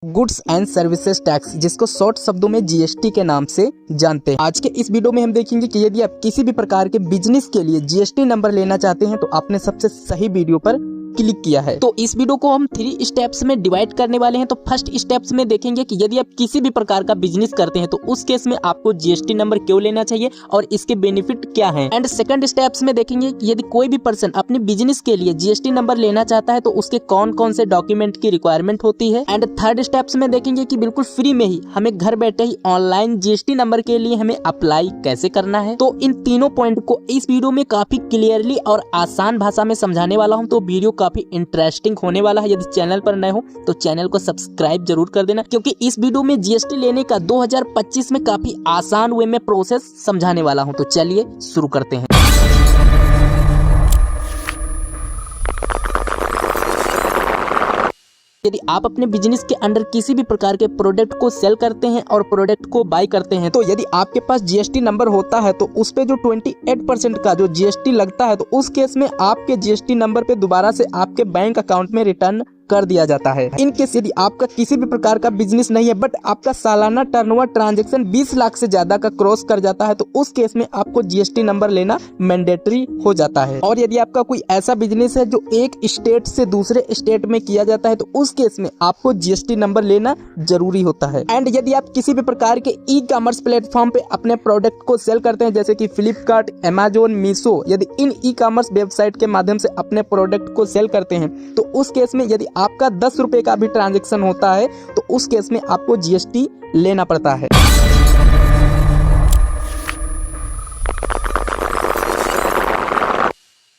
Goods and services tax, जिसको short शब्दों में जीएसटी के नाम से जानते हैं। आज के इस वीडियो में हम देखेंगे कि यदि आप किसी भी प्रकार के बिजनेस के लिए जीएसटी नंबर लेना चाहते हैं तो आपने सबसे सही वीडियो पर क्लिक किया है। तो इस वीडियो को हम 3 स्टेप्स में डिवाइड करने वाले हैं। तो फर्स्ट स्टेप्स में देखेंगे कि यदि आप किसी भी प्रकार का बिजनेस करते हैं तो उस केस में आपको जीएसटी नंबर क्यों लेना चाहिए और इसके बेनिफिट क्या हैं। एंड सेकंड स्टेप्स में देखेंगे कि यदि कोई भी पर्सन अपने बिजनेस के लिए जीएसटी नंबर लेना चाहता है तो उसके कौन कौन से डॉक्यूमेंट की रिक्वायरमेंट होती है। एंड थर्ड स्टेप्स में देखेंगे कि बिल्कुल फ्री में ही हमें घर बैठे ही ऑनलाइन जीएसटी नंबर के लिए हमें अप्लाई कैसे करना है। तो इन तीनों पॉइंट को इस वीडियो में काफी क्लियरली और आसान भाषा में समझाने वाला हूँ। तो वीडियो काफी इंटरेस्टिंग होने वाला है। यदि चैनल पर नए हो तो चैनल को सब्सक्राइब जरूर कर देना, क्योंकि इस वीडियो में जीएसटी लेने का 2025 में काफी आसान वे में प्रोसेस समझाने वाला हूं। तो चलिए शुरू करते हैं। यदि आप अपने बिजनेस के अंडर किसी भी प्रकार के प्रोडक्ट को सेल करते हैं और प्रोडक्ट को बाय करते हैं तो यदि आपके पास जीएसटी नंबर होता है तो उस पे जो 28% का जो जीएसटी लगता है तो उस केस में आपके जीएसटी नंबर पे दोबारा से आपके बैंक अकाउंट में रिटर्न कर दिया जाता है। इन केस यदि आपका किसी भी प्रकार का बिजनेस नहीं है बट आपका सालाना टर्नओवर ट्रांजैक्शन 20 लाख से ज्यादा का क्रॉस कर जाता है तो उस केस में आपको जीएसटी नंबर लेना मैंडेटरी हो जाता है। और यदि आपका कोई ऐसा बिजनेस है जो एक स्टेट से दूसरे स्टेट में किया जाता है तो उस केस में आपको जीएसटी नंबर लेना जरूरी होता है। एंड यदि आप किसी भी प्रकार के ई कॉमर्स प्लेटफॉर्म पे अपने प्रोडक्ट को सेल करते हैं जैसे कि फ्लिपकार्ट, अमेजोन, मीशो, यदि इन ई कॉमर्स वेबसाइट के माध्यम से अपने प्रोडक्ट को सेल करते हैं तो उस केस में यदि आपका 10 रुपए का भी ट्रांजैक्शन होता है तो उस केस में आपको जीएसटी लेना पड़ता है।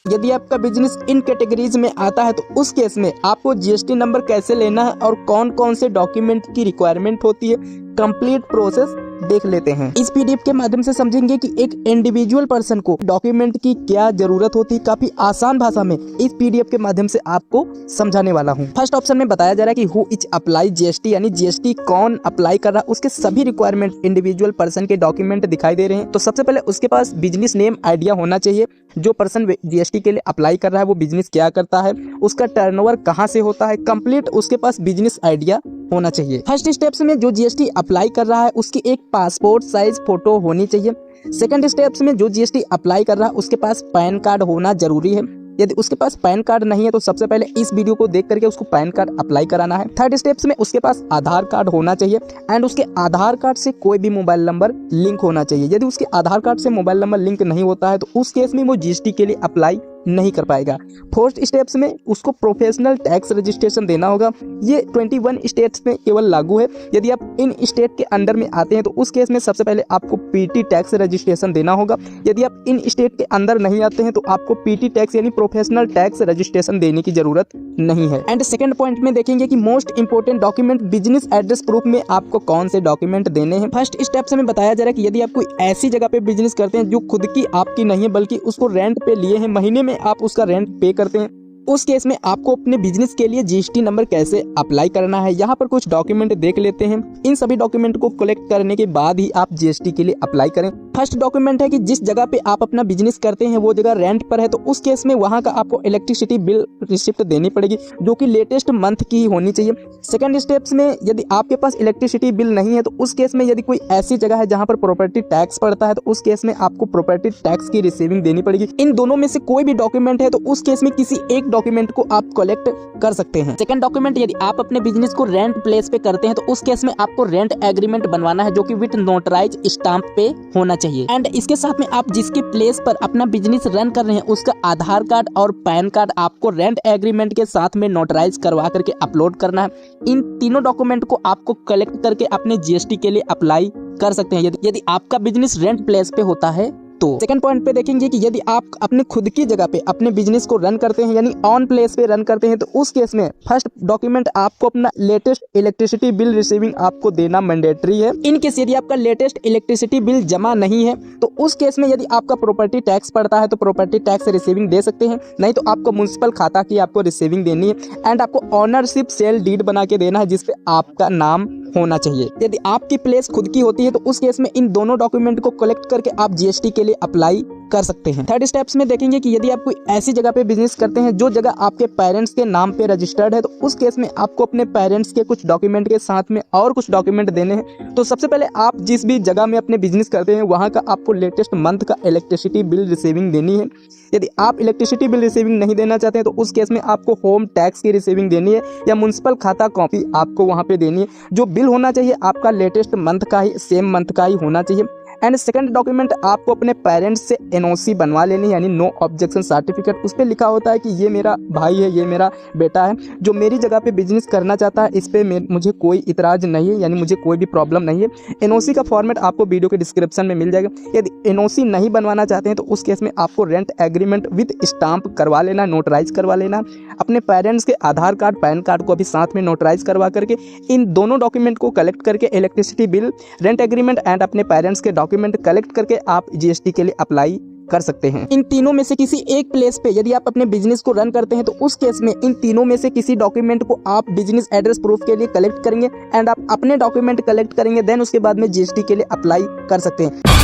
यदि आपका बिजनेस इन कैटेगरीज में आता है तो उस केस में आपको जीएसटी नंबर कैसे लेना है और कौन कौन से डॉक्यूमेंट की रिक्वायरमेंट होती है, कंप्लीट प्रोसेस देख लेते हैं। इस पीडीएफ के माध्यम से समझेंगे कि एक इंडिविजुअल पर्सन को डॉक्यूमेंट की क्या जरूरत होती है। काफी आसान भाषा में इस पीडीएफ के माध्यम से आपको समझाने वाला हूँ। फर्स्ट ऑप्शन में बताया जा रहा है कि हु इच अप्लाई जीएसटी, यानी जीएसटी कौन अप्लाई कर रहा है, उसके सभी रिक्वायरमेंट इंडिविजुअल पर्सन के डॉक्यूमेंट दिखाई दे रहे हैं। तो सबसे पहले उसके पास बिजनेस नेम आइडिया होना चाहिए। जो पर्सन जीएसटी के लिए अप्लाई कर रहा है वो बिजनेस क्या करता है, उसका टर्नओवर कहाँ से होता है, कंप्लीट उसके पास बिजनेस आइडिया होना चाहिए। फर्स्ट स्टेप्स में जो जीएसटी अप्लाई कर रहा है उसकी एक पासपोर्ट साइज फोटो होनी चाहिए। सेकंड स्टेप्स में जो जीएसटी अप्लाई कर रहा है उसके पास पैन कार्ड होना जरूरी है। यदि उसके पास पैन कार्ड नहीं है तो सबसे पहले इस वीडियो को देख करके उसको पैन कार्ड अप्लाई कराना है। थर्ड स्टेप्स में उसके पास आधार कार्ड होना चाहिए एंड उसके आधार कार्ड से कोई भी मोबाइल नंबर लिंक होना चाहिए। यदि उसके आधार कार्ड से मोबाइल नंबर लिंक नहीं होता है तो उस केस में वो जीएसटी के लिए अप्लाई नहीं कर पाएगा। फोर्थ स्टेप्स में उसको प्रोफेशनल टैक्स रजिस्ट्रेशन देना होगा। ये 21 स्टेट्स में केवल लागू है। यदि आप इन स्टेट के अंडर में आते हैं तो उस केस में सबसे पहले आपको पीटी टैक्स रजिस्ट्रेशन देना होगा। यदि आप इन स्टेट के अंदर नहीं आते हैं तो आपको पीटी टैक्स यानी प्रोफेशनल टैक्स रजिस्ट्रेशन देने की जरूरत नहीं है। एंड सेकंड पॉइंट में देखेंगे कि most important document business address proof में आपको कौन से डॉक्यूमेंट देने हैं। फर्स्ट स्टेप्स में बताया जा रहा है कि यदि आप कोई ऐसी जगह पे बिजनेस करते हैं जो खुद की आपकी नहीं है बल्कि उसको रेंट पे लिए हैं, महीने में आप उसका रेंट पे करते हैं, उस केस में आपको अपने बिजनेस के लिए जीएसटी नंबर कैसे अप्लाई करना है। यहाँ पर कुछ डॉक्यूमेंट देख लेते हैं। इन सभी डॉक्यूमेंट को कलेक्ट करने के बाद ही आप जीएसटी के लिए अप्लाई करें। फर्स्ट डॉक्यूमेंट है कि जिस जगह पे आप अपना बिजनेस करते हैं वो जगह रेंट पर है तो उस केस में वहाँ का आपको इलेक्ट्रिसिटी बिल रिसिप्ट देनी पड़ेगी जो कि लेटेस्ट मंथ की होनी चाहिए। सेकंड स्टेप्स में यदि आपके पास इलेक्ट्रिसिटी बिल नहीं है तो उस केस में यदि कोई ऐसी जगह है जहाँ पर प्रॉपर्टी टैक्स पड़ता है तो उस केस में आपको प्रॉपर्टी टैक्स की रिसीविंग देनी पड़ेगी। इन दोनों में से कोई भी डॉक्यूमेंट है तो उस केस में किसी एक डॉक्यूमेंट को आप कलेक्ट कर सकते हैं। सेकंड डॉक्यूमेंट, यदि आप अपने बिजनेस को रेंट प्लेस पे करते हैं तो उस केस में आपको रेंट एग्रीमेंट बनवाना है जो कि विद नोटराइज स्टाम्प पे होना चाहिए। एंड इसके साथ में आप जिसके प्लेस पर अपना बिजनेस रन कर रहे हैं उसका आधार कार्ड और पैन कार्ड आपको रेंट एग्रीमेंट के साथ में नोटराइज करवा करके अपलोड करना है। इन तीनों डॉक्यूमेंट को आपको कलेक्ट करके अपने जीएसटी के लिए अप्लाई कर सकते हैं यदि आपका बिजनेस रेंट प्लेस पे होता है। तो सेकंड पॉइंट पे देखेंगे कि यदि आप अपने खुद की जगह पे अपने बिजनेस को रन करते हैं यानी ऑन प्लेस पे रन करते हैं तो उस केस में फर्स्ट डॉक्यूमेंट आपको अपना लेटेस्ट इलेक्ट्रिसिटी बिल रिसीविंग आपको देना मैंडेटरी है। इन केस यदि आपका लेटेस्ट इलेक्ट्रिसिटी बिल जमा नहीं है तो उस केस में यदि आपका प्रॉपर्टी टैक्स पड़ता है तो प्रॉपर्टी टैक्स रिसीविंग दे सकते हैं, नहीं तो आपको म्युनिसिपल खाता की आपको रिसीविंग देनी है। एंड आपको ऑनरशिप सेल डीड बना के देना है जिसपे आपका नाम होना चाहिए। यदि आपकी प्लेस खुद की होती है तो उस केस में इन दोनों डॉक्यूमेंट को कलेक्ट करके आप जीएसटी के लिए अप्लाई कर सकते हैं। थर्ड स्टेप्स में देखेंगे कि यदि आप कोई ऐसी जगह पे बिजनेस करते हैं जो जगह आपके पेरेंट्स के नाम पे रजिस्टर्ड है, तो उस केस में आपको अपने पेरेंट्स के कुछ डॉक्यूमेंट के साथ में और कुछ डॉक्यूमेंट देने हैं। तो सबसे पहले आप जिस भी जगह में अपने बिजनेस करते हैं वहाँ का आपको लेटेस्ट मंथ का इलेक्ट्रिसिटी बिल रिसीविंग देनी है। यदि आप इलेक्ट्रिसिटी बिल रिसीविंग नहीं देना चाहते हैं तो उस केस में आपको होम टैक्स की रिसीविंग देनी है या म्युनिसिपल खाता कॉपी आपको वहाँ पे देनी है। जो बिल होना चाहिए आपका लेटेस्ट मंथ का ही, सेम मंथ का ही होना चाहिए। एंड सेकंड डॉक्यूमेंट आपको अपने पेरेंट्स से एनओसी बनवा लेनी है, यानी नो ऑब्जेक्शन सर्टिफिकेट। उस पर लिखा होता है कि ये मेरा भाई है, ये मेरा बेटा है जो मेरी जगह पे बिजनेस करना चाहता है, इस पर मुझे कोई इतराज नहीं है, यानी मुझे कोई भी प्रॉब्लम नहीं है। एनओसी का फॉर्मेट आपको वीडियो के डिस्क्रिप्शन में मिल जाएगा। यदि एनओसी नहीं बनवाना चाहते हैं तो उस केस में आपको रेंट एग्रीमेंट विद स्टाम्प करवा लेना, नोटराइज करवा लेना। अपने पेरेंट्स के आधार कार्ड, पैन कार्ड को भी साथ में नोटराइज करवा करके इन दोनों डॉक्यूमेंट को कलेक्ट करके electricity bill, rent agreement and अपने पेरेंट्स के डॉक्यूमेंट कलेक्ट करके आप जीएसटी के लिए अप्लाई कर सकते हैं। इन तीनों में से किसी एक प्लेस पे यदि आप अपने बिजनेस को रन करते हैं तो उस केस में इन तीनों में से किसी डॉक्यूमेंट को आप बिजनेस एड्रेस प्रूफ के लिए कलेक्ट करेंगे एंड आप अपने डॉक्यूमेंट कलेक्ट करेंगे, देन उसके बाद में जीएसटी के लिए अप्लाई कर सकते हैं।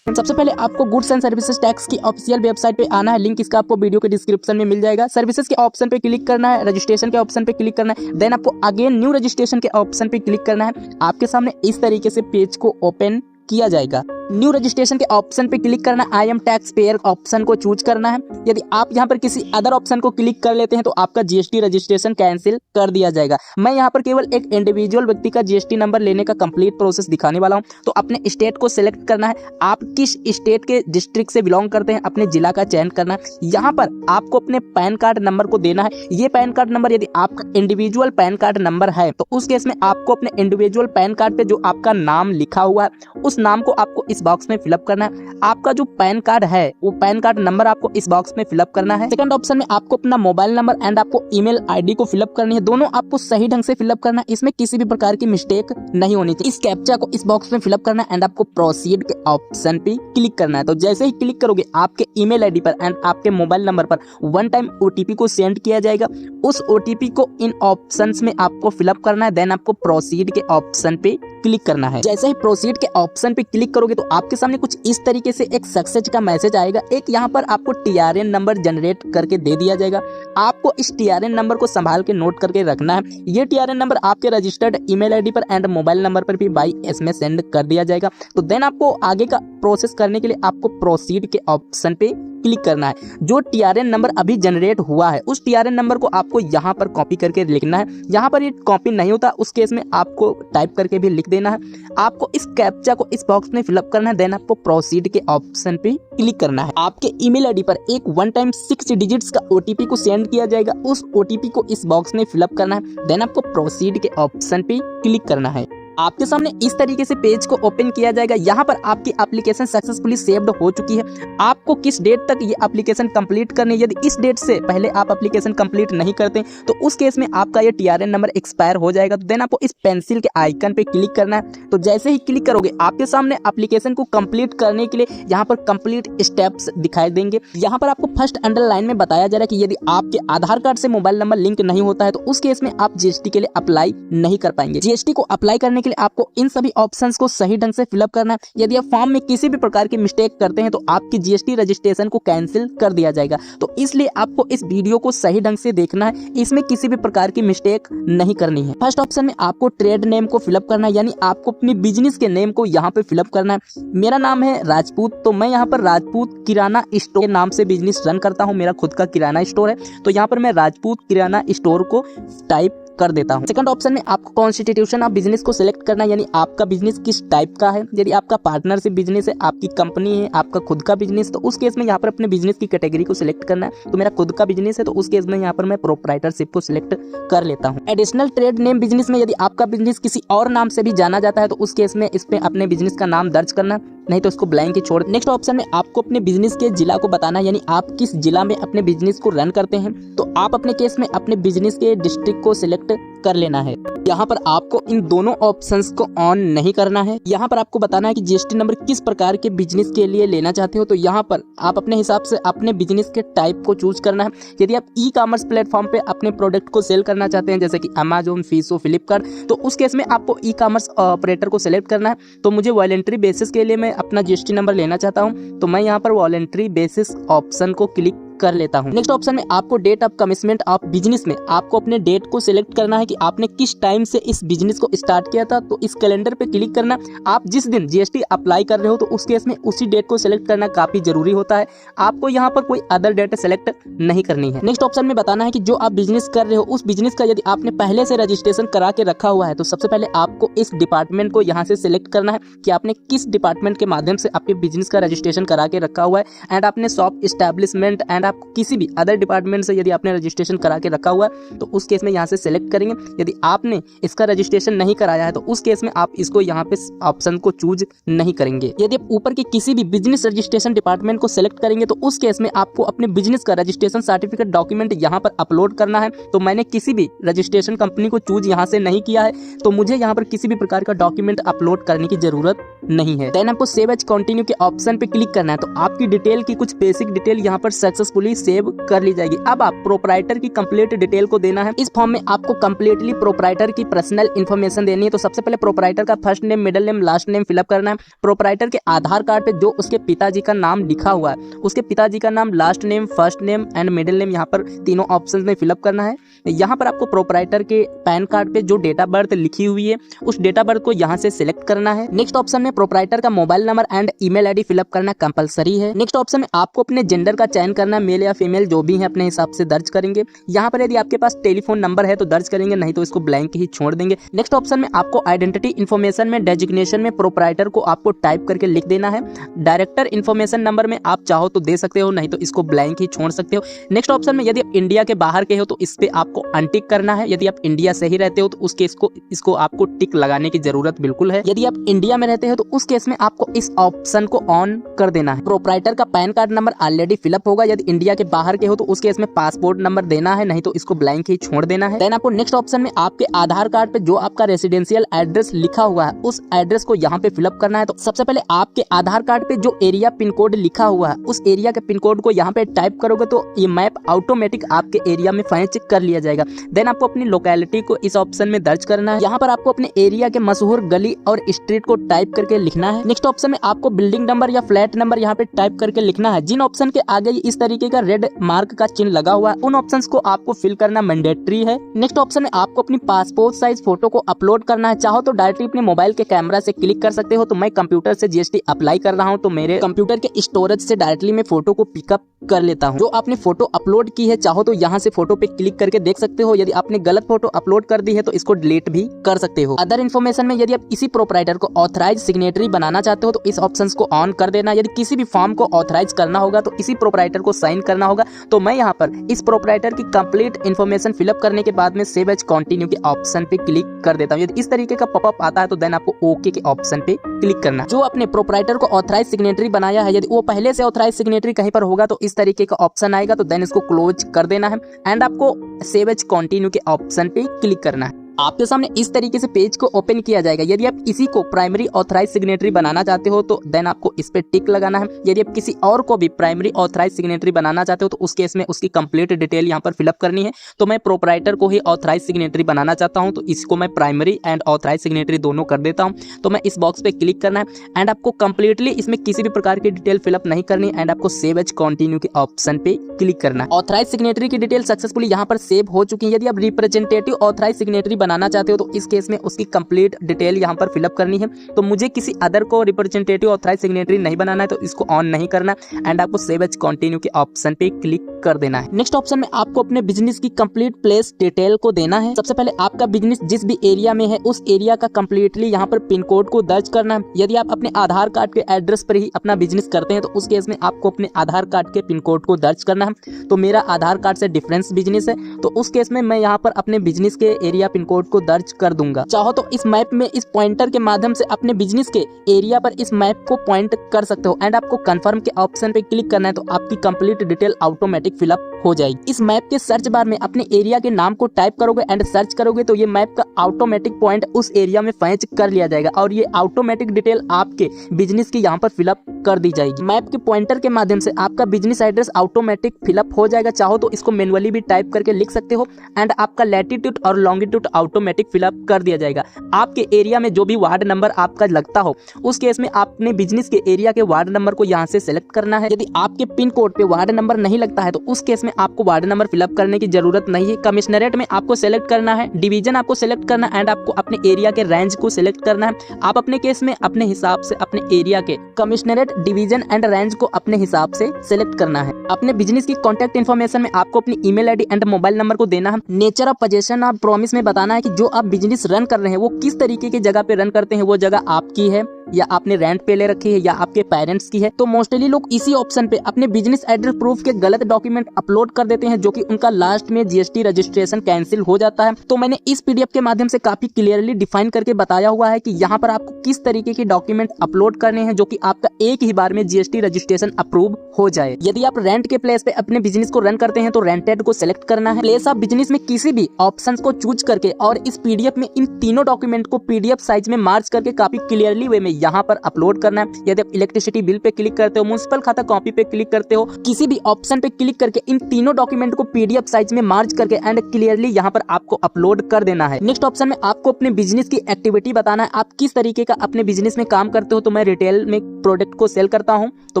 सबसे पहले आपको गुड्स एंड सर्विसेज टैक्स की ऑफिशियल वेबसाइट पे आना है। लिंक इसका आपको वीडियो के डिस्क्रिप्शन में मिल जाएगा। सर्विसेज के ऑप्शन पे क्लिक करना है, रजिस्ट्रेशन के ऑप्शन पे क्लिक करना है, देन आपको अगेन न्यू रजिस्ट्रेशन के ऑप्शन पे क्लिक करना है। आपके सामने इस तरीके से पेज को ओपन किया जाएगा। न्यू रजिस्ट्रेशन के ऑप्शन पे क्लिक करना, I am tax payer option को चूज करना है। यदि आप यहाँ पर किसी अदर ऑप्शन को क्लिक कर लेते हैं तो आपका जीएसटी रजिस्ट्रेशन कैंसिल कर दिया जाएगा। मैं यहाँ पर केवल एक इंडिविजुअल व्यक्ति का जीएसटी नंबर लेने का कंप्लीट प्रोसेस दिखाने वाला हूँ। तो अपने स्टेट को सिलेक्ट करना है, आप किस स्टेट के डिस्ट्रिक्ट से बिलोंग करते हैं, अपने जिला का चयन करना है। यहाँ पर आपको अपने पैन कार्ड नंबर को देना है। ये पैन कार्ड नंबर यदि आपका इंडिविजुअल पैन कार्ड नंबर है तो उस केस में आपको अपने इंडिविजुअल पैन कार्ड पे जो आपका नाम लिखा हुआ है उस नाम को आपको इस बॉक्स में फिलअप करना है। आपका जो पैन कार्ड है वो पैन कार्ड नंबर आपको इस बॉक्स में फिलअप करना है। सेकंड ऑप्शन में आपको अपना मोबाइल नंबर एंड आपको ईमेल आईडी को फिलअप करनी है। दोनों आपको सही ढंग से फिलअप करना है, इसमें किसी भी प्रकार की मिस्टेक नहीं होनी चाहिए। इस कैप्चा को इस बॉक्स में फिलअप करना है एंड आपको प्रोसीड के ऑप्शन पे क्लिक करना है। तो जैसे ही क्लिक करोगे आपके ईमेल आईडी पर एंड आपके मोबाइल नंबर पर वन टाइम ओटीपी को सेंड किया जाएगा। उस ओटीपी को इन ऑप्शंस में आपको फिलअप करना है, देन आपको प्रोसीड के ऑप्शन पे क्लिक करना है। जैसे ही प्रोसीड के ऑप्शन पे क्लिक करोगे तो आपके सामने कुछ इस तरीके से एक सक्सेस का मैसेज आएगा। एक यहाँ पर आपको टीआरएन नंबर जनरेट करके दे दिया जाएगा। आपको इस टीआरएन नंबर को संभाल के नोट करके रखना है। ये टीआरएन नंबर आपके रजिस्टर्ड ईमेल आईडी पर एंड मोबाइल नंबर पर भी बाई एसएमएस सेंड कर दिया जाएगा। तो देन आपको आगे का प्रोसेस करने के लिए आपको प्रोसीड के ऑप्शन पे क्लिक करना है। जो टीआरएन नंबर अभी जनरेट हुआ है उस टीआरएन नंबर को आपको यहाँ पर कॉपी करके लिखना है। यहाँ पर ये कॉपी नहीं होता उस केस में आपको टाइप करके भी लिख देना है। आपको इस कैप्चा को इस बॉक्स में फिलअप करना है, देन आपको प्रोसीड के ऑप्शन पे क्लिक करना है। आपके ईमेल आईडी पर एक वन टाइम 6 डिजिट्स का ओटीपी को सेंड किया जाएगा। उस ओटीपी को इस बॉक्स में फिलअप करना है, देन आपको प्रोसीड के ऑप्शन पे क्लिक करना है। आपके सामने इस तरीके से पेज को ओपन किया जाएगा। यहाँ पर आपकी एप्लीकेशन सक्सेसफुली सेव्ड हो चुकी है। आपको किस डेट तक ये एप्लीकेशन कंप्लीट करनी है। यदि इस डेट से पहले आप एप्लीकेशन कंप्लीट नहीं करते तो उस केस में आपका ये टीआरएन नंबर एक्सपायर हो जाएगा। तो देन आपको इस पेंसिल के आइकन पे क्लिक करना है। तो जैसे ही क्लिक करोगे आपके सामने एप्लीकेशन को कंप्लीट करने के लिए यहाँ पर कंप्लीट स्टेप्स दिखाई देंगे। यहाँ पर आपको फर्स्ट अंडरलाइन में बताया जा रहा है कि यदि आपके आधार कार्ड से मोबाइल नंबर लिंक नहीं होता है तो उस केस में आप जीएसटी के लिए अप्लाई नहीं कर पाएंगे। जीएसटी को अप्लाई करने के लिए आपको इन सभी ऑप्शंस को सही ढंग से फिलअप करना है। यदि आप फॉर्म में किसी भी प्रकार की मिस्टेक करते हैं तो आपकी जीएसटी रजिस्ट्रेशन को कैंसिल कर दिया जाएगा। तो इसलिए आपको इस वीडियो को सही ढंग से देखना है, इसमें किसी भी प्रकार की मिस्टेक नहीं करनी है। फर्स्ट ऑप्शन में आपको ट्रेड नेम को फिलअप करना है, यानी आपको अपनी बिजनेस के नेम को यहाँ पे फिलअप करना है। मेरा नाम है राजपूत, तो मैं यहाँ पर राजपूत किराना स्टोर के नाम से बिजनेस रन करता हूँ। मेरा खुद का किराना स्टोर है, तो यहाँ पर मैं राजपूत किराना स्टोर को टाइप कर देता हूं। सेकंड ऑप्शन में आपको कॉन्स्टिट्यूशन ऑफ बिजनेस को सिलेक्ट करना है, यानी आपका बिजनेस किस टाइप का है। यदि आपका पार्टनरशिप बिजनेस है, आपकी कंपनी है, आपका खुद का बिजनेस, तो उस केस में यहाँ पर अपने बिजनेस की कैटेगरी को सिलेक्ट करना है। तो मेरा खुद का बिजनेस है, तो उस केस में यहाँ पर मैं प्रोप्राइटरशिप को सिलेक्ट कर लेता हूँ। एडिशनल ट्रेड नेम बिजनेस में यदि आपका बिजनेस किसी और नाम से भी जाना जाता है तो उस केस में इस पे अपने बिजनेस का नाम दर्ज करना, नहीं तो उसको ब्लैंक ही छोड़। नेक्स्ट ऑप्शन में आपको अपने बिजनेस के जिला को बताना है, यानी आप किस जिला में अपने बिजनेस को रन करते हैं। तो आप अपने केस में अपने बिजनेस के डिस्ट्रिक्ट को सिलेक्ट सिलेक्ट कर लेना है। यहाँ पर आपको इन दोनों ऑप्शंस को ऑन नहीं करना है। यहाँ पर आपको बताना है कि जीएसटी नंबर किस प्रकार के बिजनेस के लिए लेना चाहते हो। तो यहाँ पर आप अपने हिसाब से अपने बिजनेस के टाइप को चूज करना है। यदि आप ई कॉमर्स प्लेटफॉर्म पे अपने प्रोडक्ट को सेल करना चाहते हैं जैसे कि अमेजोन, फीसो, फ्लिपकार्ट, तो उस केस में आपको ई कॉमर्स ऑपरेटर को सिलेक्ट करना है। तो मुझे वॉलंटरी बेसिस के लिए मैं अपना जीएसटी नंबर लेना चाहता हूँ, तो मैं यहाँ पर वॉलंटरी बेसिस ऑप्शन को क्लिक कर लेता हूं। नेक्स्ट ऑप्शन में आपको date of commitment of business में आपको अपने डेट को सिलेक्ट करना है कि आपने किस टाइम से इस बिजनेस को स्टार्ट किया था। तो इस कैलेंडर पे क्लिक करना। आप जिस दिन जीएसटी अप्लाई कर रहे हो तो उस केस में उसी डेट को सिलेक्ट करना काफी जरूरी होता है। आपको यहाँ पर कोई अदर डेट सेलेक्ट नहीं करनी है। नेक्स्ट ऑप्शन में बताना है कि जो आप बिजनेस कर रहे हो उस बिजनेस का यदि आपने पहले से रजिस्ट्रेशन करा के रखा हुआ है तो सबसे पहले आपको इस डिपार्टमेंट को यहाँ से सिलेक्ट करना है कि आपने किस डिपार्टमेंट के माध्यम से आपके बिजनेस का रजिस्ट्रेशन करा के रखा हुआ है। एंड आपने शॉप एस्टेब्लिशमेंट एंड आपको किसी भी अदर डिपार्टमेंट से यदि आपने रजिस्ट्रेशन करा के रखा हुआ है तो उस केस में यहाँ से सिलेक्ट करेंगे। यदि आपने इसका रजिस्ट्रेशन नहीं कराया है तो उस केस में आप इसको यहाँ पे ऑप्शन को चूज नहीं करेंगे। यदि आप ऊपर के किसी भी बिजनेस रजिस्ट्रेशन डिपार्टमेंट को सिलेक्ट करेंगे तो उस केस में आपको अपने बिजनेस का रजिस्ट्रेशन सर्टिफिकेट डॉक्यूमेंट यहाँ पर अपलोड करना है। तो मैंने किसी भी रजिस्ट्रेशन कंपनी को चूज यहाँ से नहीं किया है, तो मुझे यहाँ पर किसी भी प्रकार का डॉक्यूमेंट अपलोड करने की जरूरत नहीं है। देन आपको सेव एज कंटिन्यू के ऑप्शन पे क्लिक करना है। तो आपकी डिटेल की कुछ बेसिक डिटेल यहाँ पर सक्सेसफुली सेव कर ली जाएगी। अब आप प्रोप्राइटर की कंप्लीट डिटेल को देना है। इस फॉर्म में आपको कंप्लीटली प्रोप्राइटर की पर्सनल इन्फॉर्मेशन देनी है। तो सबसे पहले प्रोप्राइटर का first name, middle name, last name fill up करना है। प्रोप्राइटर के आधार कार्ड पे जो उसके पिताजी का नाम लिखा हुआ है उसके पिताजी का नाम, last name, first name and middle name यहाँ पर तीनों ऑप्शन में फिलअप करना है। यहाँ पर आपको प्रोप्राइटर के पैन कार्ड पे जो डेट ऑफ बर्थ लिखी हुई है उस डेट ऑफ बर्थ को यहाँ से सिलेक्ट करना है। नेक्स्ट ऑप्शन में प्रोप्राइटर का mobile number and email ID fill up करना कंपलसरी है। नेक्स्ट ऑप्शन में आपको अपने जेंडर का चयन करना, मेल या फीमेल जो भी है अपने हिसाब से दर्ज करेंगे। यहाँ पर यदि आपके पास टेलीफोन नंबर है तो दर्ज करेंगे, नहीं तो इसको ब्लैंक ही छोड़ देंगे। नेक्स्ट ऑप्शन में आपको आइडेंटिटी इन्फॉर्मेशन में डेजिग्नेशन में प्रोप्राइटर को आपको टाइप करके लिख देना है। डायरेक्टर इन्फॉर्मेशन नंबर में आप चाहो तो दे सकते हो, नहीं तो इसको ब्लैंक ही छोड़ सकते हो। नेक्स्ट ऑप्शन में यदि आप इंडिया के बाहर के हो तो इस पे आपको अनटिक करना है। यदि आप इंडिया से ही रहते हो तो उस केस को इसको आपको टिक लगाने की जरूरत बिल्कुल है। यदि आप इंडिया में रहते हो तो उस केस में आपको इस ऑप्शन को ऑन कर देना है। प्रोप्राइटर का pan card number already fill up होगा। यदि इंडिया के बाहर के हो तो उस केस में पासपोर्ट नंबर देना है, नहीं तो इसको ब्लैंक ही छोड़ देना है। देन आपको नेक्स्ट ऑप्शन में आपके आधार कार्ड पे जो आपका रेसिडेंशियल एड्रेस लिखा हुआ है उस एड्रेस को यहाँ पे फिलअप करना है। तो सबसे पहले आपके आधार कार्ड पे जो एरिया पिन कोड लिखा हुआ है उस एरिया के पिन कोड को यहाँ पे टाइप करोगे तो ये मैप ऑटोमेटिक आपके एरिया में फैच कर लिया जाएगा। देन आपको अपनी लोकेलिटी को इस ऑप्शन में दर्ज करना है। यहाँ पर आपको अपने एरिया के मशहूर गली और स्ट्रीट को टाइप करके लिखना है। नेक्स्ट ऑप्शन में आपको बिल्डिंग नंबर या फ्लैट नंबर यहाँ पे टाइप करके लिखना है। जिन ऑप्शन के आगे इस तरीके का रेड मार्क का चिन्ह लगा हुआ है उन ऑप्शंस को आपको फिल करना मैंडेटरी है। नेक्स्ट ऑप्शन में आपको अपनी पासपोर्ट साइज फोटो को अपलोड करना है। चाहो तो डायरेक्टली अपने मोबाइल के कैमरा से क्लिक कर सकते हो। तो मैं कंप्यूटर से जीएसटी अप्लाई कर रहा हूँ तो मेरे कंप्यूटर के स्टोरेज से डायरेक्टली मैं फोटो को पिकअप कर लेता हूँ। जो आपने फोटो अपलोड की है चाहो तो यहाँ से फोटो पे क्लिक करके देख सकते हो। यदि आपने गलत फोटो अपलोड कर दी है तो इसको डिलीट भी कर सकते हो। अदर इन्फॉर्मेशन में यदि आप इसी प्रोप्राइटर को ऑथराइज सिग्नेटरी बनाना चाहते हो तो इस ऑप्शंस को ऑन कर देना। यदि किसी भी फॉर्म को ऑथराइज करना होगा तो इसी प्रोप्राइटर को साइन करना होगा। तो मैं यहाँ पर इस प्रोप्राइटर की कंप्लीट इन्फॉर्मेशन फिलअप करने के बाद में सेव एज कंटिन्यू के ऑप्शन पे क्लिक कर देता हूँ। यदि इस तरीके का पॉपअप आता है तो देन आपको ओके के ऑप्शन पे क्लिक करना। जो अपने प्रोप्राइटर को ऑथराइज सिग्नेटरी बनाया है यदि वो पहले से ऑथराइज सिग्नेटरी कहीं पर होगा तो इस तरीके का ऑप्शन आएगा तो देन इसको क्लोज कर देना है एंड आपको सेव एज कंटिन्यू के ऑप्शन पे क्लिक करना है। आपके सामने इस तरीके से पेज को ओपन किया जाएगा। यदि आप इसी को प्राइमरी ऑथराइज सिग्नेटरी बनाना चाहते हो तो देन आपको इस पे टिक लगाना है। यदि आप किसी और को भी प्राइमरी ऑथराइज सिग्नेटरी बनाना चाहते हो तो उस केस में उसकी कंप्लीट डिटेल यहाँ पर फिलअप करनी है। तो मैं प्रोप्राइटर को ही ऑथराइज सिग्नेटरी बनाना चाहता हूँ तो इसको मैं प्राइमरी एंड ऑथराइज सिग्नेटरी दोनों कर देता हूँ। तो मैं इस बॉक्स पे क्लिक करना है एंड आपको कंप्लीटली इसमें किसी भी प्रकार की डिटेल फिलअप नहीं करनी एंड आपको सेव एज कंटिन्यू के ऑप्शन पे क्लिक करना है। ऑथराइज सिग्नेटरी की डिटेल सक्सेसफुली यहाँ पर सेव हो चुकी है। यदि आप रिप्रेजेंटेटिव ऑथराइज सिग्नेटरी बनाना चाहते हो तो इस केस में उसकी कंप्लीट डिटेल यहाँ पर फिलअप करनी है। तो मुझे किसी अदर को रिप्रेजेंटेटिव ऑथराइज सिग्नेटरी नहीं बनाना है तो इसको ऑन नहीं करना एंड आपको सेव एज कंटिन्यू के ऑप्शन पे क्लिक कर देना है। नेक्स्ट ऑप्शन में आपको अपने बिजनेस की कंप्लीट प्लेस डिटेल को देना है। सबसे पहले आपका बिजनेस जिस भी एरिया में है उस एरिया का कंप्लीटली यहाँ पर पिन कोड को दर्ज करना है। यदि आप अपने आधार कार्ड के एड्रेस पर ही अपना बिजनेस करते हैं तो उस केस में आपको अपने आधार कार्ड के पिन कोड को दर्ज करना है। तो मेरा आधार कार्ड से डिफरेंस बिजनेस है तो उस केस में मैं यहाँ पर अपने बिजनेस के एरिया पिन कोड को दर्ज कर दूंगा। चाहो तो इस मैप में इस पॉइंटर के माध्यम से अपने बिजनेस के एरिया पर इस मैप को पॉइंट कर सकते हो एंड आपको कंफर्म के ऑप्शन पे क्लिक करना है तो आपकी कंप्लीट डिटेल ऑटोमेटिक फिलअप हो जाएगी। इस मैप के सर्च बार में अपने एरिया के नाम को टाइप करोगे एंड सर्च करोगे तो ये मैप का ऑटोमेटिक पॉइंट उस एरिया में फैच कर लिया जाएगा और ये ऑटोमेटिक डिटेल आपके बिजनेस की यहाँ पर फिलअप कर दी जाएगी। मैप के पॉइंटर के माध्यम से आपका बिजनेस एड्रेस ऑटोमेटिक फिलअप हो जाएगा। चाहो तो इसको मैनुअली भी टाइप करके लिख सकते हो एंड आपका लैटिट्यूड और लॉन्गिट्यूड ऑटोमेटिक फिलअप कर दिया जाएगा। आपके एरिया में जो भी वार्ड नंबर आपका लगता हो उस केस में आपने बिजनेस के एरिया के वार्ड नंबर को यहाँ से सिलेक्ट करना है। यदि आपके पिन कोड पे वार्ड नंबर नहीं लगता है तो उस केस में आपको वार्ड नंबर फिलअप करने की जरूरत नहीं है। कमिश्नरेट में आपको सिलेक्ट करना है, डिवीजन आपको सिलेक्ट करना है एंड आपको अपने एरिया के रेंज को सिलेक्ट करना है। आप अपने केस में अपने हिसाब से अपने एरिया के कमिश्नरेट, डिवीजन एंड रेंज को अपने हिसाब से सिलेक्ट करना है। अपने बिजनेस की कॉन्टैक्ट इन्फॉर्मेशन में आपको अपनी email ID and mobile number को देना है। नेचर ऑफ पोजीशन आप प्रॉमिस में बताना है कि जो आप बिजनेस रन कर रहे हैं वो किस तरीके की जगह पे रन करते हैं, वो जगह आपकी है या आपने रेंट पे ले रखी है या आपके पेरेंट्स की है। तो मोस्टली लोग इसी ऑप्शन पे अपने बिजनेस एड्रेस प्रूफ के गलत डॉक्यूमेंट अपलोड कर देते हैं जो कि उनका लास्ट में जीएसटी रजिस्ट्रेशन कैंसिल हो जाता है। तो मैंने इस पीडीएफ के माध्यम से काफी क्लियरली डिफाइन करके बताया हुआ है कि यहाँ पर आपको किस तरीके के डॉक्यूमेंट अपलोड करने हैं जो कि आपका एक ही बार में जीएसटी रजिस्ट्रेशन अप्रूव हो जाए। यदि आप रेंट के प्लेस पे अपने बिजनेस को रन करते हैं तो रेंटेड को सिलेक्ट करना है। प्लेस ऑफ बिजनेस में किसी भी ऑप्शन को चूज करके और इस पीडीएफ में इन तीनों डॉक्यूमेंट को पीडीएफ साइज में मार्च करके काफी क्लियरली वे में यहाँ पर अपलोड करना है। यदि आप इलेक्ट्रिसिटी बिल पे क्लिक करते हो, म्युनिसिपल खाता कॉपी पे क्लिक करते हो, किसी भी ऑप्शन पे क्लिक करके इन तीनों डॉक्यूमेंट को पीडीएफ साइज में मार्च करके एंड क्लियरली यहाँ पर आपको अपलोड कर देना है। नेक्स्ट ऑप्शन में आपको अपने बिजनेस की एक्टिविटी बताना है, आप किस तरीके का अपने बिजनेस में काम करते हो। तो मैं रिटेल में प्रोडक्ट को सेल करता हूँ तो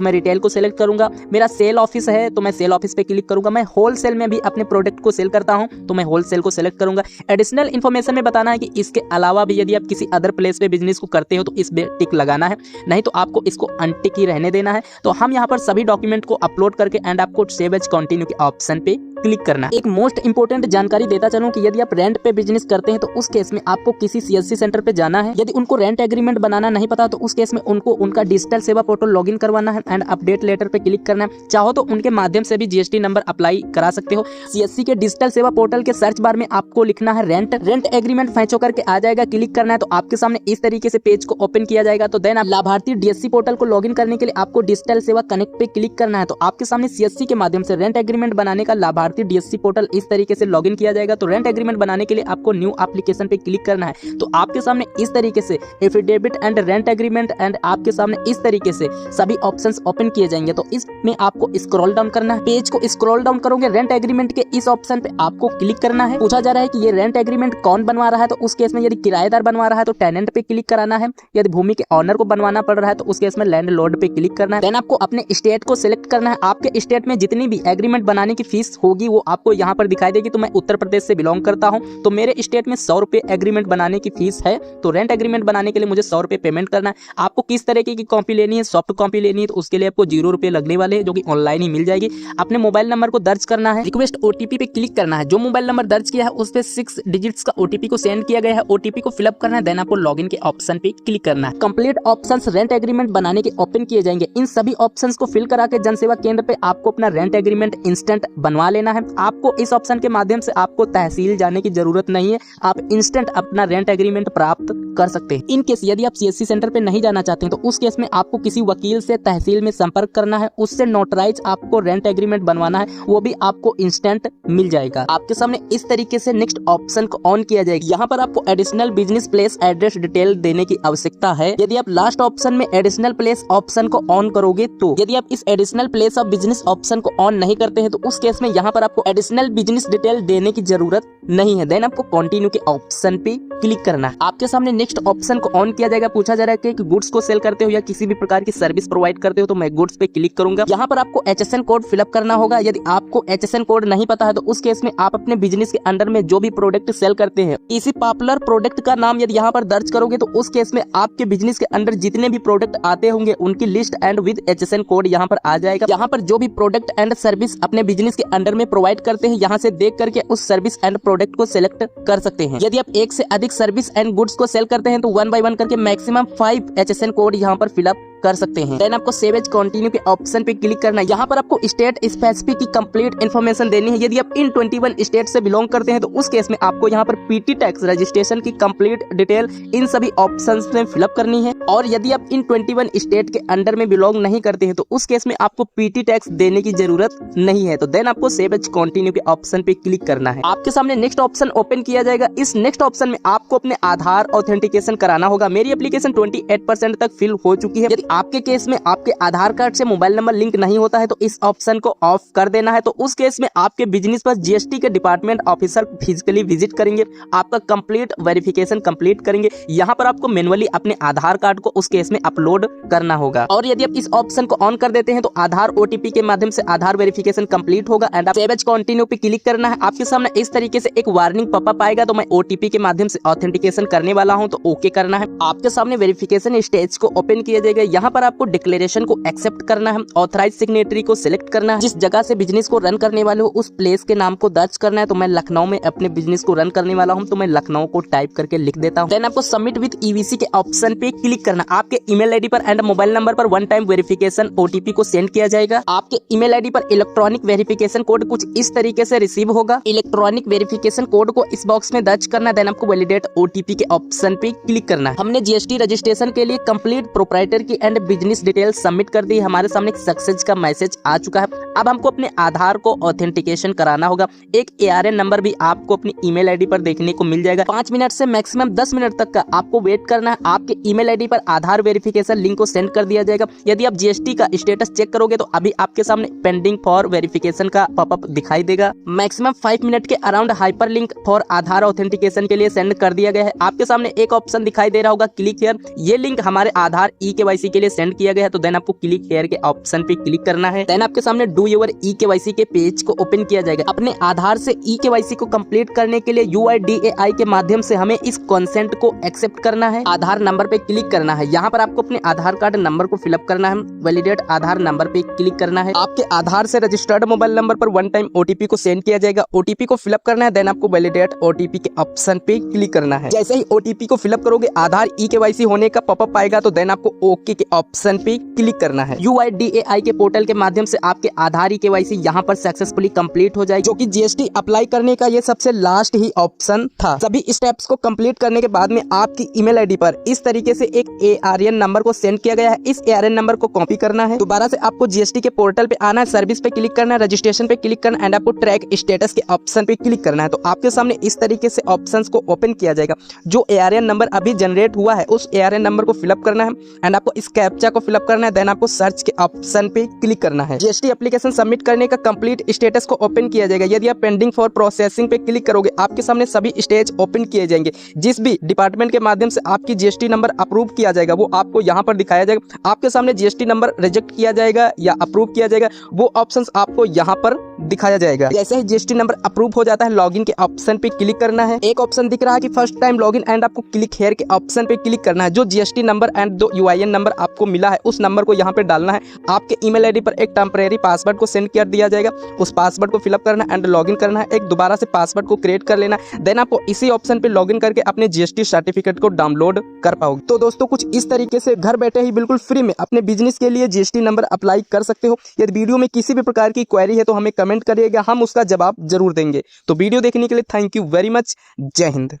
मैं रिटेल को सिलेक्ट करूंगा। मेरा सेल ऑफिस है तो मैं सेल ऑफिस पे क्लिक करूंगा। मैं होलसेल में भी अपने प्रोडक्ट को सेल करता हूं तो मैं होलसेल को सिलेक्ट करूंगा। एडिशनल इन्फॉर्मेशन में बताना है कि इसके अलावा भी यदि आप किसी अदर प्लेस पे बिजनेस को करते हो तो इस पे टिक लगाना है, नहीं तो आपको इसको अनटिक ही रहने देना है। तो हम यहाँ पर सभी डॉक्यूमेंट को अपलोड करके एंड आपको सेव एज कंटिन्यू के ऑप्शन पे क्लिक करना है। एक मोस्ट इंपोर्टेंट जानकारी देता चलूं कि यदि आप रेंट पे बिजनेस करते हैं तो उस केस में आपको किसी सीएससी सेंटर पे जाना है। यदि उनको रेंट एग्रीमेंट बनाना नहीं पता तो उस केस में उनको उनका डिजिटल सेवा पोर्टल लॉगिन करवाना है एंड अपडेट लेटर पे क्लिक करना है। चाहो तो उनके माध्यम से भी जीएसटी नंबर अप्लाई करा सकते हो। सीएससी के डिजिटल सेवा पोर्टल के सर्च बार में आपको लिखना है रेंट एग्रीमेंट फैच होकर के आ जाएगा, क्लिक करना है तो आपके सामने इस तरीके से पेज को ओपन किया जाएगा। तो देन आप लाभार्थी डीएससी पोर्टल को लॉगिन करने के लिए आपको डिजिटल सेवा कनेक्ट पे क्लिक करना है। तो आपके सामने सीएससी के माध्यम से रेंट एग्रीमेंट बनाने का लाभार्थी डीएससी पोर्टल इस तरीके से लॉगिन किया जाएगा। तो रेंट एग्रीमेंट बनाने के लिए आपको न्यू एप्लीकेशन पे क्लिक करना है। तो आपके सामने इस तरीके से affidavit and rent agreement and आपके सामने इस तरीके से सभी ऑप्शंस ओपन किए जाएंगे। तो इसमें आपको स्क्रॉल डाउन करना है। पेज को स्क्रॉल डाउन करोगे, रेंट एग्रीमेंट के इस ऑप्शन पे आपको क्लिक करना है। पूछा जा रहा है कि ये रेंट एग्रीमेंट कौन बनवा रहा है, तो उस केस में यदि किराएदार बनवा रहा है तो टेनेंट पे क्लिक कराना है। यदि भूमि के ऑनर को बनवाना पड़ रहा है तो उस केस में लैंडलॉर्ड पे क्लिक करना है। देन आपको अपने स्टेट को सिलेक्ट करना है। आपके स्टेट में जितनी भी एग्रीमेंट बनाने की फीस होगी वो आपको यहाँ पर दिखाई देगी। तो मैं उत्तर प्रदेश से बिलोंग करता हूँ तो मेरे स्टेट में 100 रुपए एग्रीमेंट बनाने की फीस है। तो रेंट एग्रीमेंट बनाने के लिए मुझे 100 रुपए पेमेंट करना है। आपको किस तरीके की कॉपी लेनी है, सॉफ्ट कॉपी लेनी है तो उसके लिए आपको 0 रुपए लगने वाले हैं जो कि ऑनलाइन ही मिल जाएगी। अपने मोबाइल नंबर को दर्ज करना है, रिक्वेस्ट ओटीपी पे क्लिक करना है। जो मोबाइल नंबर दर्ज किया है उस पे 6 डिजिट्स का ओटीपी को सेंड किया गया है, ओटीपी को फिलअप करना है। देन आपको लॉगिन के ऑप्शन पे क्लिक करना है। कंप्लीट ऑप्शंस रेंट एग्रीमेंट बनाने के ओपन किए जाएंगे। इन सभी ऑप्शंस को फिल करा के जनसेवा केंद्र पे आपको अपना रेंट एग्रीमेंट इंस्टेंट बनवा लेना है। आपको इस ऑप्शन के माध्यम से आपको तहसील जाने की जरूरत नहीं है, आप इंस्टेंट अपना रेंट एग्रीमेंट प्राप्त कर सकते हैं। इन केस यदि आप सीएससी सेंटर पे नहीं जाना चाहते हैं तो उस केस में आपको किसी वकील से तहसील में संपर्क करना है, उससे नोटराइज आपको रेंट एग्रीमेंट बनवाना है, वो भी आपको इंस्टेंट मिल जाएगा। आपके सामने इस तरीके से नेक्स्ट ऑप्शन को ऑन किया जाएगा। यहाँ पर आपको additional business place address detail देने की आवश्यकता है। यदि आप लास्ट ऑप्शन में एडिशनल प्लेस ऑप्शन को ऑन करोगे तो यदि आप इस additional place of business option को ऑन नहीं करते हैं तो उस केस में यहाँ पर आपको एडिशनल बिजनेस डिटेल देने की जरूरत नहीं है। देन आपको कंटिन्यू के ऑप्शन पे क्लिक करना है। आपके सामने नेक्स्ट ऑप्शन को ऑन किया जाएगा। पूछा जा रहा है कि गुड्स को सेल करते हो या किसी भी प्रकार की सर्विस प्रोवाइड करते हो, तो मैं गुड्स पे क्लिक करूंगा। यहाँ पर आपको HSN कोड फिलअप करना होगा। यदि आपको HSN कोड नहीं पता है तो उस केस में आप अपने बिजनेस के अंडर में जो भी प्रोडक्ट सेल करते हैं इसी पॉपुलर प्रोडक्ट का नाम यदि यहाँ पर दर्ज करोगे तो उस केस में आपके बिजनेस के अंडर जितने भी प्रोडक्ट आते होंगे उनकी list and with HSN code यहाँ पर आ जाएगा। यहाँ पर जो भी प्रोडक्ट एंड सर्विस अपने बिजनेस के अंडर में प्रोवाइड करते हैं यहाँ से देख करके उस सर्विस एंड प्रोडक्ट को सिलेक्ट कर सकते हैं। यदि आप एक से अधिक सर्विस एंड गुड्स को सेल करते हैं तो 1 by 1 करके मैक्सिमम 5 HSN कोड यहाँ पर फिलअप कर सकते हैं। देन आपको सेव एज कंटिन्यू के ऑप्शन पे क्लिक करना है। यहाँ पर आपको स्टेट स्पेसिफिक की कंप्लीट इन्फॉर्मेशन देनी है। यदि आप इन 21 स्टेट से बिलोंग करते हैं तो उस केस में आपको यहाँ पर पीटी टैक्स रजिस्ट्रेशन की कंप्लीट डिटेल इन सभी ऑप्शंस में फिलअप करनी है। और यदि आप इन 21 स्टेट के अंडर में बिलोंग नहीं करते हैं तो उस केस में आपको पीटी टैक्स देने की जरूरत नहीं है। तो देन आपको सेव एज कंटिन्यू के ऑप्शन पे क्लिक करना है। आपके सामने नेक्स्ट ऑप्शन ओपन किया जाएगा। इस नेक्स्ट ऑप्शन में आपको अपने आधार ऑथेंटिकेशन कराना होगा। मेरी एप्लीकेशन 28% तक फिल हो चुकी है। यदि आपके केस में आपके आधार कार्ड से मोबाइल नंबर लिंक नहीं होता है तो इस ऑप्शन को ऑफ कर देना है। तो उस केस में आपके बिजनेस पर जीएसटी के डिपार्टमेंट ऑफिसर फिजिकली विजिट करेंगे, आपका कंप्लीट वेरिफिकेशन कंप्लीट करेंगे। यहाँ पर आपको मैनुअली अपने आधार कार्ड को उस केस में अपलोड करना होगा। और यदि आप इस ऑप्शन को ऑन कर देते हैं तो आधार ओटीपी के माध्यम से आधार वेरिफिकेशन कंप्लीट होगा एंड आप सेव एज कंटिन्यू पे क्लिक करना है। आपके सामने इस तरीके से एक वार्निंग पॉपअप आएगा। तो मैं ओटीपी के माध्यम से ऑथेंटिकेशन करने वाला हूं तो ओके करना है। आपके सामने वेरिफिकेशन स्टेज को ओपन किया जाएगा। यहाँ पर आपको डिक्लेरेशन को एक्सेप्ट करना है, ऑथराइज सिग्नेटरी को सिलेक्ट करना है, जिस जगह से बिजनेस को रन करने वाले हो उस प्लेस के नाम को दर्ज करना है। तो मैं लखनऊ में अपने बिजनेस को रन करने वाला हूँ तो मैं लखनऊ को टाइप करके लिख देता हूँ। देन आपको सबमिट विद ईवीसी के ऑप्शन पे क्लिक करना। आपके ईमेल आईडी पर एंड मोबाइल नंबर पर वन टाइम वेरिफिकेशन ओटीपी को सेंड किया जाएगा। आपके ईमेल आईडी पर इलेक्ट्रॉनिक वेरिफिकेशन कोड कुछ इस तरीके से रिसीव होगा। इलेक्ट्रॉनिक वेरिफिकेशन कोड को इस बॉक्स में दर्ज करना है। देन आपको वैलिडेट ओटीपी के ऑप्शन पे क्लिक करना है। हमने जीएसटी रजिस्ट्रेशन के लिए कंप्लीट प्रोप्राइटर की एंड बिजनेस डिटेल सबमिट कर दी। हमारे सामने एक सक्सेस का मैसेज आ चुका है। अब हमको अपने आधार को ऑथेंटिकेशन कराना होगा। एक ARN नंबर भी आपको अपनी ईमेल आईडी पर देखने को मिल जाएगा। 5 मिनट से मैक्सिमम 10 मिनट तक का आपको वेट करना है। आपके ईमेल आईडी पर आधार वेरिफिकेशन लिंक को सेंड कर दिया जाएगा। यदि आप जीएसटी का स्टेटस चेक करोगे तो अभी आपके सामने पेंडिंग फॉर वेरिफिकेशन का पॉपअप दिखाई देगा। मैक्सिमम 5 मिनट के around hyper link for Aadhaar authentication के लिए सेंड कर दिया गया है। आपके सामने एक ऑप्शन दिखाई दे रहा होगा क्लिक हियर। ये लिंक हमारे आधार eKYC के लिए सेंड किया गया है। तो देन आपको क्लिक हियर के ऑप्शन पे क्लिक करना है। देन आपके सामने डू योर eKYC के पेज को ओपन किया जाएगा। अपने आधार से eKYC को कंप्लीट करने के लिए UIDAI के माध्यम से हमें इस कंसेंट को एक्सेप्ट करना है। आधार नंबर पे क्लिक करना है। यहाँ पर आपको अपने आधार कार्ड नंबर को फिलअप करना है। वैलिडेट आधार नंबर पे क्लिक करना है। आपके आधार से रजिस्टर्ड मोबाइल नंबर पर वन टाइम ओटीपी को सेंड किया जाएगा। ओटीपी को फिलअप करना है। देन आपको वैलिडेट ओटीपी के ऑप्शन पे क्लिक करना है। जैसे ही ओटीपी को फिलअप करोगे आधार eKYC होने का पॉपअप आएगा। तो देन आपको ओके के ऑप्शन पे क्लिक करना है। UIDAI के पोर्टल के माध्यम से आपके आधार eKYC यहाँ पर सक्सेसफुली कंप्लीट हो जाएगी, जो कि जीएसटी अप्लाई करने का ये सबसे लास्ट ही ऑप्शन था। सभी स्टेप्स को कंप्लीट करने के बाद में आपकी ईमेल आईडी पर इस तरीके से एक ARN नंबर को सेंड किया गया है। इस ARN नंबर को कॉपी करना है। दोबारा से आपको जीएसटी के पोर्टल पे आना है, सर्विस पे क्लिक करना है, रजिस्ट्रेशन पे क्लिक करना है एंड आपको ट्रैक स्टेटस के ऑप्शन पे क्लिक करना है। तो आपके सामने इस तरीके से ऑप्शंस को ओपन किया जाएगा। जो ARN नंबर अभी जनरेट हुआ है उस ARN नंबर को फिलअप करना है एंड आपको इस कैप्चा को फिलअप करना है। देन आपको सर्च के ऑप्शन पे क्लिक करना है। जीएसटी एप्लीकेशन सबमिट करने का कंप्लीट स्टेटस को ओपन किया जाएगा। यदि आप पेंडिंग फॉर प्रोसेसिंग पे क्लिक करोगे आपके सामने सभी स्टेज ओपन किए जाएंगे। जिस भी डिपार्टमेंट के माध्यम से आपकी जीएसटी नंबर अप्रूव किया जाएगा वो आपको यहाँ पर दिखाया जाएगा। आपके सामने जीएसटी नंबर रिजेक्ट किया जाएगा या अप्रूव किया जाएगा वो ऑप्शंस आपको यहाँ पर दिखाया जाएगा। जैसे ही जीएसटी नंबर अप्रूव हो जाता है लॉगिन के ऑप्शन पे क्लिक करना है। एक ऑप्शन दिख रहा है कि फर्स्ट टाइम लॉगिन एंड आपको क्लिक हियर के ऑप्शन पे क्लिक करना है। जो जीएसटी नंबर एंड दो UIN नंबर आपको मिला है उस नंबर को यहाँ पे डालना है। आपके ईमेल आईडी पर एक टेम्परेरी पासवर्ड को सेंड कर दिया जाएगा। उस पासवर्ड को फिलअप करना है एंड लॉगिन करना है। एक दोबारा से पासवर्ड को क्रिएट कर लेना है। देन आपको इसी ऑप्शन पे लॉगिन करके अपने जीएसटी सर्टिफिकेट को डाउनलोड कर पाओगे। तो दोस्तों कुछ इस तरीके से घर बैठे ही बिल्कुल फ्री में अपने बिजनेस के लिए जीएसटी नंबर अप्लाई कर सकते हो। यदि वीडियो में किसी भी प्रकार की क्वेरी है तो हमें कमेंट करिएगा, हम उसका जवाब जरूर देंगे। तो वीडियो देखने के लिए थैंक यू वेरी मच। जय हिंद।